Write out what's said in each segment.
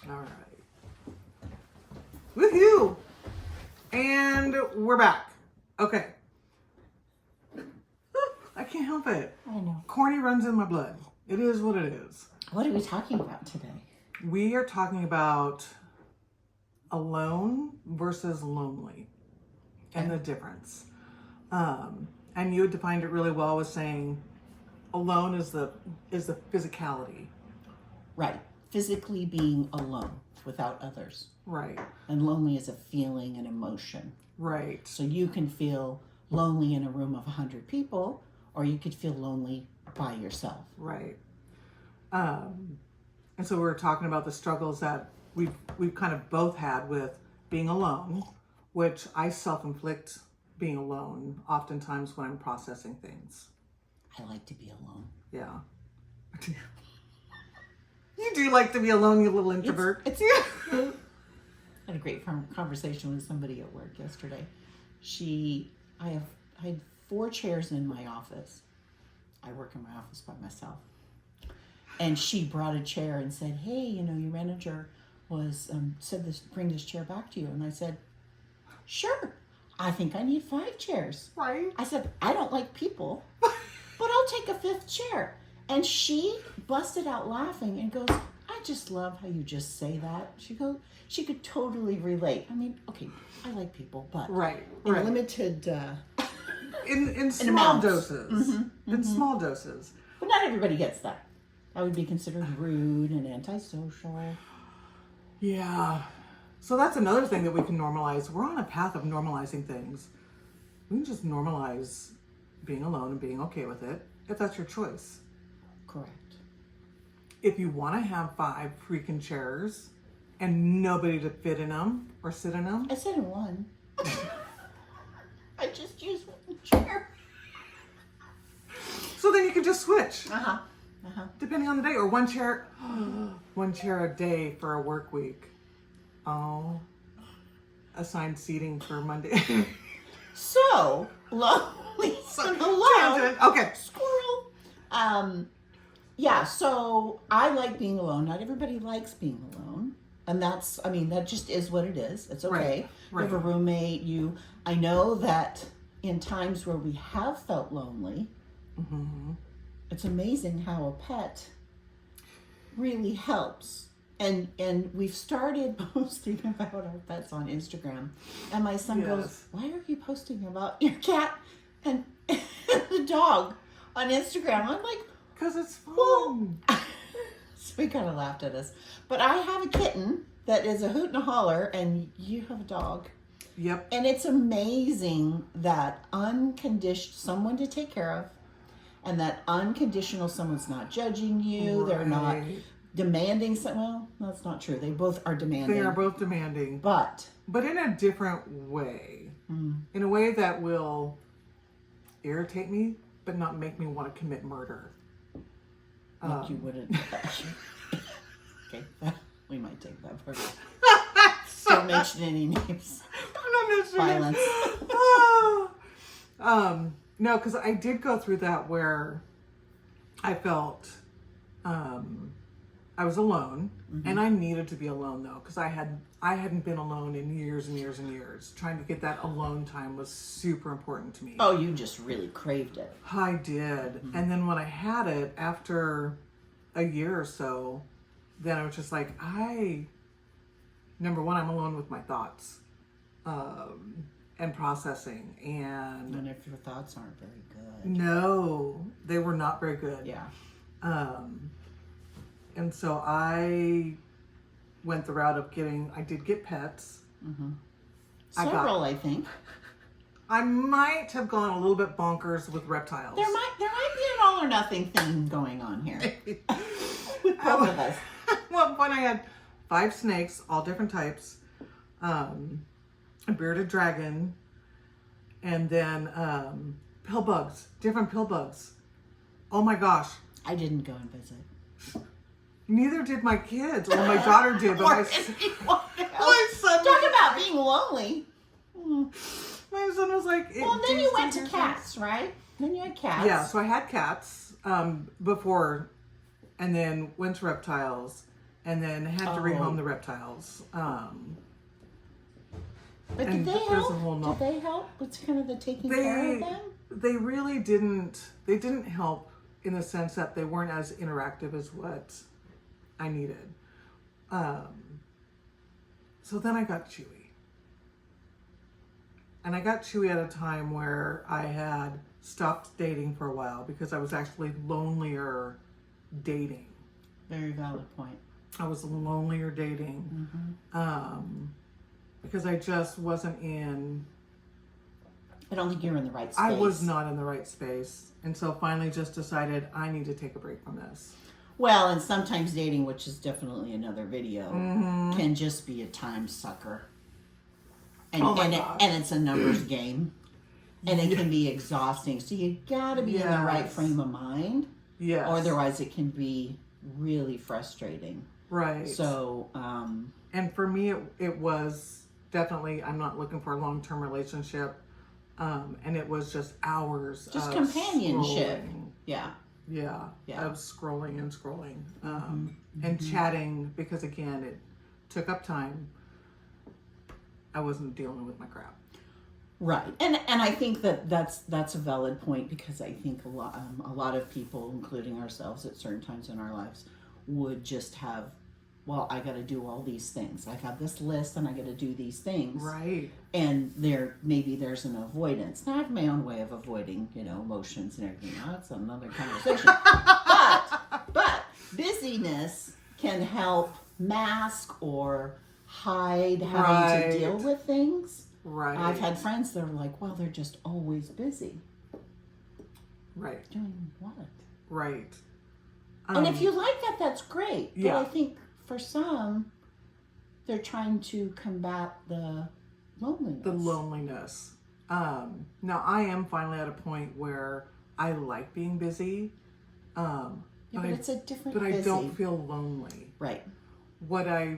All right. Woohoo! And we're back. Okay. I can't help it. I know. Corny runs in my blood. It is what it is. What are we talking about today? We are talking about alone versus lonely and the difference. And you had defined it really well with saying alone is the physicality. Right. Physically being alone without others. Right. And lonely is a feeling and emotion. Right. So you can feel lonely in a room of 100 people, or you could feel lonely by yourself. Right. And so we were talking about the struggles that we've kind of both had with being alone, which I self-inflict being alone oftentimes when I'm processing things. I like to be alone. Yeah. You do like to be alone, you little introvert. I had a great conversation with somebody at work yesterday. I had 4 chairs in my office. I work in my office by myself. And she brought a chair and said, "Hey, your manager said bring this chair back to you." And I said, "Sure, I think I need 5 chairs." Right. I said, "I don't like people, but I'll take a 5th chair." And she busted out laughing and goes, "I just love how you just say that." She could totally relate. I mean, okay, I like people, but in limited in small doses. Mm-hmm. In small doses. But not everybody gets that. I would be considered rude and antisocial. Yeah. So that's another thing that we can normalize. We're on a path of normalizing things. We can just normalize being alone and being okay with it, if that's your choice. Correct. If you want to have 5 freaking chairs and nobody to fit in them or sit in them. I sit in one. I just use one chair. So then you can just switch. Depending on the day, or one chair a day for a work week. Oh, assigned seating for Monday. So lonely and alone. Okay. Squirrel. Yeah. So I like being alone. Not everybody likes being alone, and that just is what it is. It's okay. Right. You have a roommate. I know that in times where we have felt lonely. Mm-hmm. It's amazing how a pet really helps. And we've started posting about our pets on Instagram. And my son goes, "Why are you posting about your cat and the dog on Instagram?" I'm like, "Because it's fun." Well, so he kind of laughed at us. But I have a kitten that is a hoot and a holler, and you have a dog. Yep. And it's amazing that someone to take care of, and that unconditional someone's not judging you. They're not demanding something. Well, that's not true. They both are demanding. They are both demanding. But in a different way. In a way that will irritate me, but not make me want to commit murder. Like you wouldn't. Okay, we might take that part. Don't mention any names. I'm not mentioning Violence. No, because I did go through that where I felt I was alone, and I needed to be alone though, because I hadn't been alone in years and years and years. Trying to get that alone time was super important to me. Oh, you just really craved it. I did, and then when I had it after a year or so, then I was just like, number one, I'm alone with my thoughts. And processing, and if your thoughts aren't very good. No, they were not very good. Yeah. And so I went the route of I did get pets. Several, I think. I might have gone a little bit bonkers with reptiles. There might be an all or nothing thing going on here. With both of us. At one point I had 5 snakes, all different types. A bearded dragon, and then pill bugs, different pill bugs. Oh my gosh. I didn't go and visit. Neither did my kids. Well, my daughter did, but my son. Talk about being lonely. My son was like... Well, then you went to cats, right? Then you had cats. Yeah, so I had cats before, and then went to reptiles, and then had to rehome the reptiles. But did and they there's a whole help? Did they help? What's kind of the taking care of them? They really didn't. They didn't help in the sense that they weren't as interactive as what I needed. So then I got Chewy. And I got Chewy at a time where I had stopped dating for a while because I was actually lonelier dating. Very valid point. I was lonelier dating. Because I just wasn't in... I don't think you're in the right space. I was not in the right space. And so finally just decided I need to take a break from this. Well, and sometimes dating, which is definitely another video, can just be a time sucker. And, and it's a numbers game. And it can be exhausting. So you got to be in the right frame of mind. Yes. Or otherwise it can be really frustrating. Right. So... and for me, it was definitely, I'm not looking for a long-term relationship. And it was just hours just of companionship. Scrolling. Yeah. Of scrolling and scrolling. And chatting, because again, it took up time. I wasn't dealing with my crap. Right. And I think that's a valid point, because I think a lot of people, including ourselves at certain times in our lives, would just have, well, I got to do all these things. I got this list and I got to do these things. Right. And maybe there's an avoidance. Now I have my own way of avoiding, emotions and everything. That's another conversation. but busyness can help mask or hide having to deal with things. Right. I've had friends that are like, well, they're just always busy. Right. Doing what? Right. And if you like that, that's great. Yeah. But I think for some, they're trying to combat the loneliness. Now I am finally at a point where I like being busy. But it's a different But busy. I don't feel lonely. Right. What I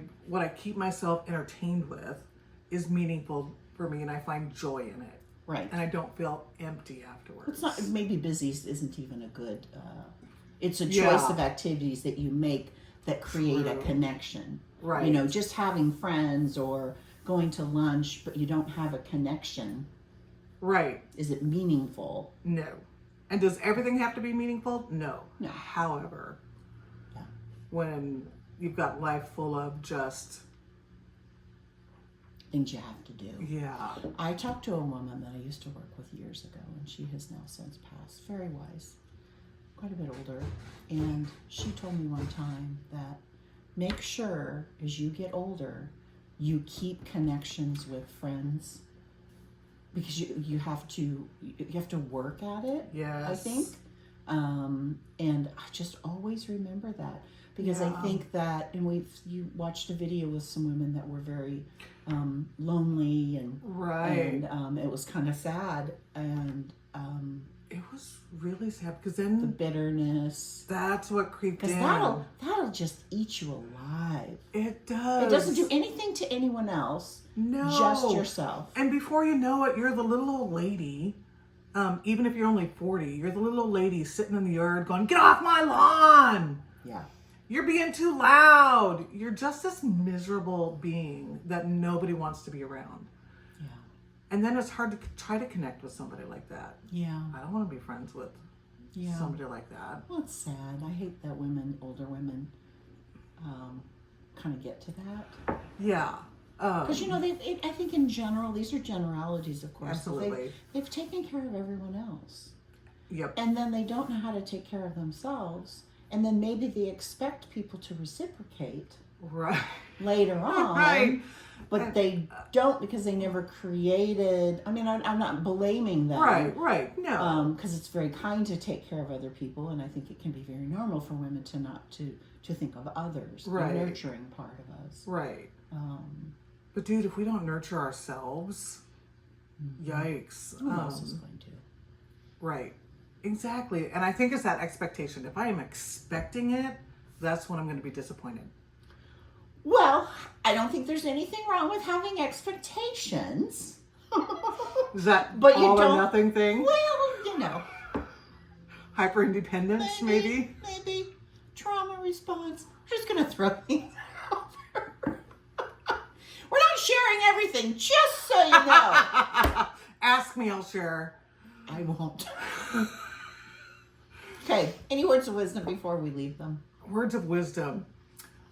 keep myself entertained with is meaningful for me, and I find joy in it. Right. And I don't feel empty afterwards. It's not, maybe busy isn't even a good, it's a choice of activities that you make that create a connection. Right. Just having friends or going to lunch, but you don't have a connection. Right. Is it meaningful? No. And does everything have to be meaningful? No. No. However, when you've got life full of just things you have to do. Yeah. I talked to a woman that I used to work with years ago, and she has now since passed. Very wise, quite a bit older. And she told me one time that make sure as you get older, you keep connections with friends, because you have to work at it. Yes. I think. And I just always remember that, because I think that, and you watched a video with some women that were very lonely and and it was kind of sad, and it was really sad, because then the bitterness, that's what creeped in. because that'll just eat you alive. It does. It doesn't do anything to anyone else. No. Just yourself. And before you know it, you're the little old lady. Even if you're only 40, you're the little old lady sitting in the yard going, "Get off my lawn! Yeah. You're being too loud." You're just this miserable being that nobody wants to be around. Yeah. And then it's hard to try to connect with somebody like that. Yeah. I don't want to be friends with somebody like that. Well, it's sad. I hate that older women, kind of get to that. Yeah. Because, I think in general, these are generalities, of course. Absolutely. They've taken care of everyone else. Yep. And then they don't know how to take care of themselves. And then maybe they expect people to reciprocate later on. Right. But they don't, because they never created. I mean, I'm not blaming them. Right. No. Because it's very kind to take care of other people. And I think it can be very normal for women to not to think of others. The nurturing part of us. Right. But dude, if we don't nurture ourselves, yikes. Who else is going to? Right. Exactly. And I think it's that expectation. If I am expecting it, that's when I'm going to be disappointed. Well, I don't think there's anything wrong with having expectations. Is that but all or nothing thing? Well, Hyper independence, maybe? Maybe. Trauma response. I'm just going to throw things everything, just so you know. Ask me, I'll share. I won't. Okay, any words of wisdom before we leave them? Words of wisdom.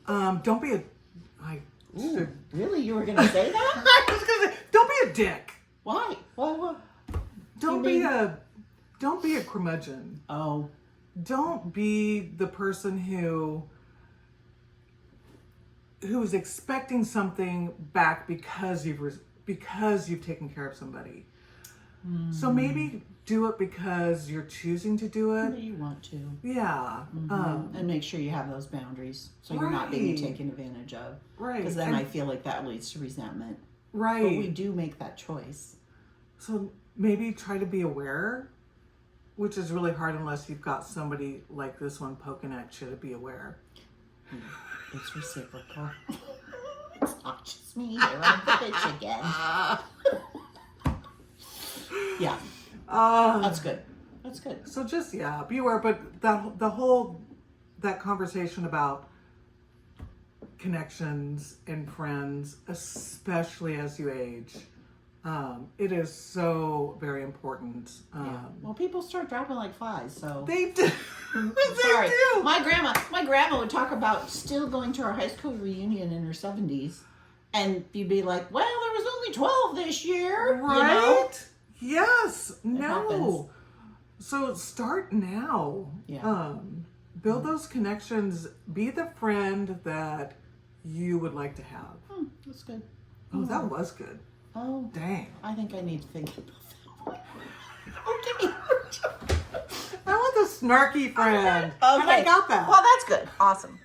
Don't be a. Ooh, really? You were going to say that? I was gonna say, don't be a dick. Why? What? Don't be a curmudgeon. Oh. Don't be the person who is expecting something back because you've taken care of somebody. So maybe do it because you're choosing to do it. You want to. Yeah. And make sure you have those boundaries so you're not being taken advantage of. Right. Because then I feel like that leads to resentment. Right. But we do make that choice. So maybe try to be aware, which is really hard unless you've got somebody like this one poking at you to be aware. It's reciprocal. It's not just me here on the bitch again. Yeah. That's good. That's good. So just, be aware. But that conversation about connections and friends, especially as you age, it is so very important. Well, people start dropping like flies, so They do. sorry. They do. My grandma would talk about still going to our high school reunion in her 70s, and you'd be like, "Well, there was only 12 this year," Right? You know? Yes. No. happens. So start now. Yeah. Build those connections. Be the friend that you would like to have. That's good. Oh, that was good. Oh, Dang. I think I need to think about that. Okay. I want the snarky friend. Okay. And I got that. Well, that's good. Awesome.